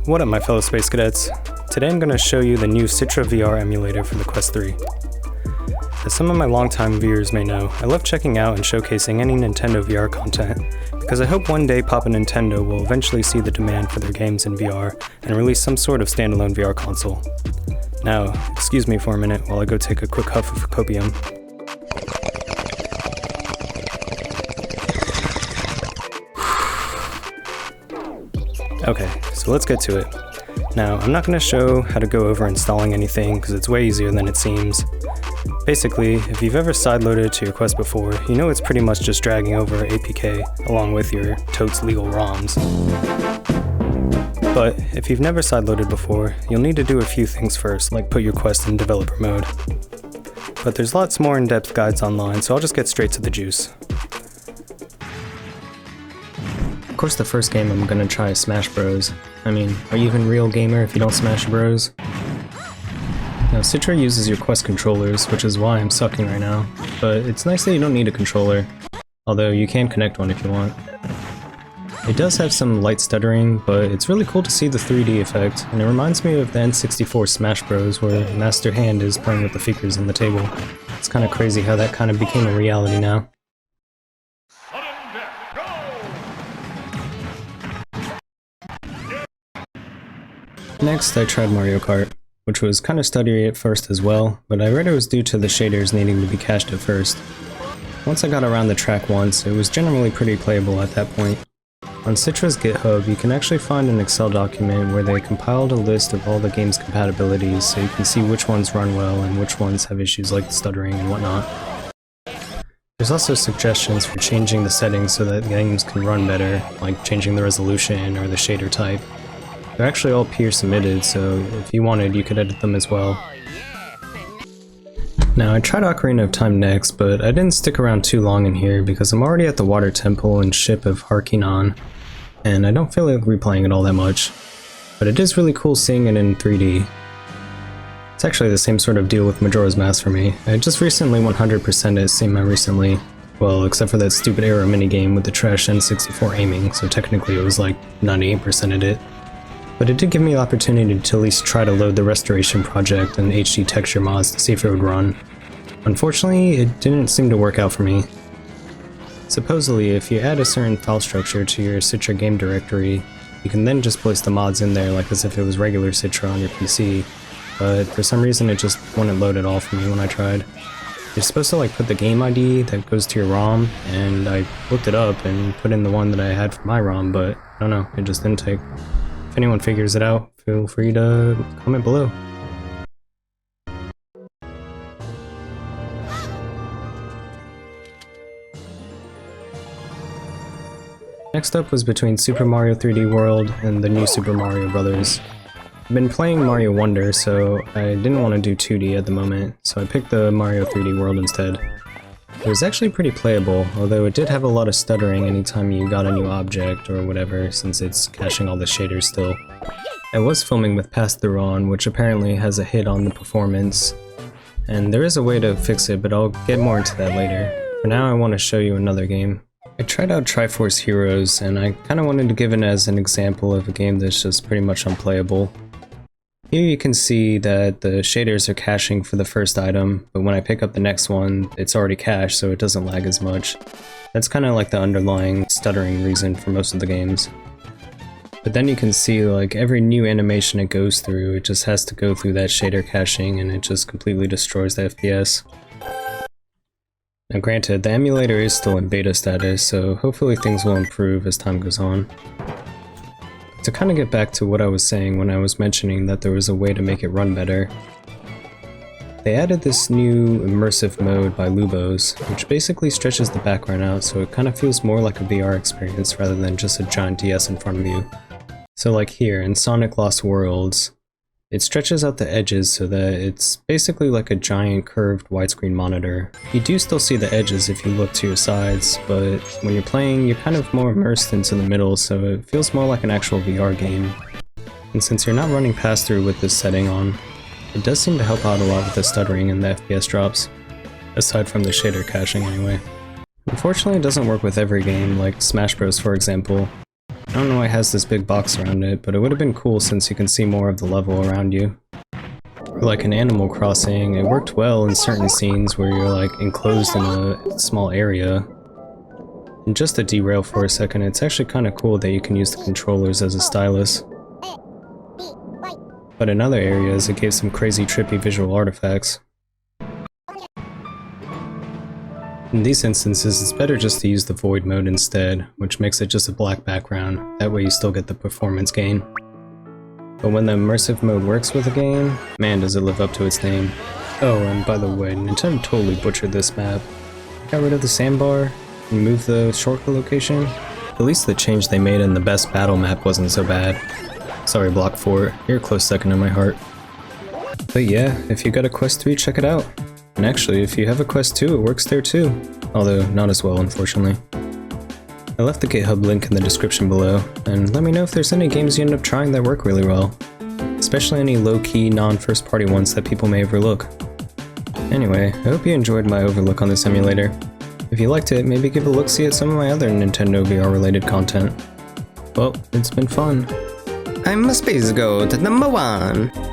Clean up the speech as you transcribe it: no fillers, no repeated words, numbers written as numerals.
What up my fellow Space Cadets? Today I'm going to show you the new citraVR emulator for the Quest 3. As some of my longtime viewers may know, I love checking out and showcasing any Nintendo VR content, because I hope one day Papa Nintendo will eventually see the demand for their games in VR and release some sort of standalone VR console. Now, excuse me for a minute while I go take a quick huff of copium. Okay, so let's get to it. Now, I'm not going to show how to go over installing anything because it's way easier than it seems. Basically, if you've ever sideloaded to your Quest before, you know it's pretty much just dragging over APK along with your totes legal ROMs. But if you've never sideloaded before, you'll need to do a few things first, like put your Quest in developer mode. But there's lots more in-depth guides online, so I'll just get straight to the juice. Of course, the first game I'm gonna try is Smash Bros. I mean, are you even a real gamer if you don't Smash Bros? Now, Citra uses your Quest controllers, which is why I'm sucking right now, but it's nice that you don't need a controller, although you can connect one if you want. It does have some light stuttering, but it's really cool to see the 3D effect, and it reminds me of the N64 Smash Bros, where Master Hand is playing with the figures on the table. It's kinda crazy how that kinda became a reality now. Next, I tried Mario Kart, which was kinda stuttery at first as well, but I read it was due to the shaders needing to be cached at first. Once I got around the track once, it was generally pretty playable at that point. On Citra's GitHub, you can actually find an Excel document where they compiled a list of all the game's compatibilities so you can see which ones run well and which ones have issues like stuttering and whatnot. There's also suggestions for changing the settings so that games can run better, like changing the resolution or the shader type. They're actually all peer submitted, so if you wanted, you could edit them as well. Now, I tried Ocarina of Time next, but I didn't stick around too long in here because I'm already at the water temple and ship of Harkinan, and I don't feel like replaying it all that much. But it is really cool seeing it in 3D. It's actually the same sort of deal with Majora's Mask for me. I just recently 100%ed it semi-recently. Well, except for that stupid arrow minigame with the trash N64 aiming, so technically it was like 98%ed it. But it did give me the opportunity to at least try to load the restoration project and HD texture mods to see if it would run. Unfortunately, it didn't seem to work out for me. Supposedly, if you add a certain file structure to your Citra game directory, you can then just place the mods in there like as if it was regular Citra on your PC, but for some reason it just wouldn't load at all for me when I tried. You're supposed to like put the game ID that goes to your ROM, and I looked it up and put in the one that I had for my ROM, but I don't know, it just didn't take. If anyone figures it out, feel free to comment below. Next up was between Super Mario 3D World and the new Super Mario Bros. I've been playing Mario Wonder, so I didn't want to do 2D at the moment, so I picked the Mario 3D World instead. It was actually pretty playable, although it did have a lot of stuttering anytime you got a new object or whatever, since it's caching all the shaders still. I was filming with pass-through on, which apparently has a hit on the performance, and there is a way to fix it, but I'll get more into that later. For now, I want to show you another game. I tried out Triforce Heroes, and I kinda wanted to give it as an example of a game that's just pretty much unplayable. Here you can see that the shaders are caching for the first item, but when I pick up the next one, it's already cached, so it doesn't lag as much. That's kind of like the underlying stuttering reason for most of the games. But then you can see like every new animation it goes through, it just has to go through that shader caching and it just completely destroys the FPS. Now granted, the emulator is still in beta status, so hopefully things will improve as time goes on. To kind of get back to what I was saying when I was mentioning that there was a way to make it run better, they added this new Immersive Mode by Lubos, which basically stretches the background out so it kind of feels more like a VR experience rather than just a giant DS in front of you. So like here in Sonic Lost Worlds, it stretches out the edges so that it's basically like a giant curved widescreen monitor. You do still see the edges if you look to your sides, but when you're playing, you're kind of more immersed into the middle, so it feels more like an actual VR game. And since you're not running pass-through with this setting on, it does seem to help out a lot with the stuttering and the FPS drops, aside from the shader caching anyway. Unfortunately, it doesn't work with every game, like Smash Bros for example. I don't know why it has this big box around it, but it would have been cool since you can see more of the level around you. Or like in Animal Crossing, it worked well in certain scenes where you're like enclosed in a small area. And just to derail for a second, it's actually kind of cool that you can use the controllers as a stylus. But in other areas, it gave some crazy trippy visual artifacts. In these instances, it's better just to use the void mode instead, which makes it just a black background. That way you still get the performance gain. But when the immersive mode works with a game, man does it live up to its name. Oh, and by the way, Nintendo totally butchered this map. Got rid of the sandbar, and moved the shortcut location. At least the change they made in the best battle map wasn't so bad. Sorry Block 4, you're a close second in my heart. But yeah, if you got a Quest 3, check it out. And actually, if you have a Quest 2, it works there too. Although, not as well, unfortunately. I left the GitHub link in the description below, and let me know if there's any games you end up trying that work really well. Especially any low-key, non-first party ones that people may overlook. Anyway, I hope you enjoyed my overlook on this emulator. If you liked it, maybe give a look-see at some of my other Nintendo VR related content. Well, it's been fun. I'm a space goat #1!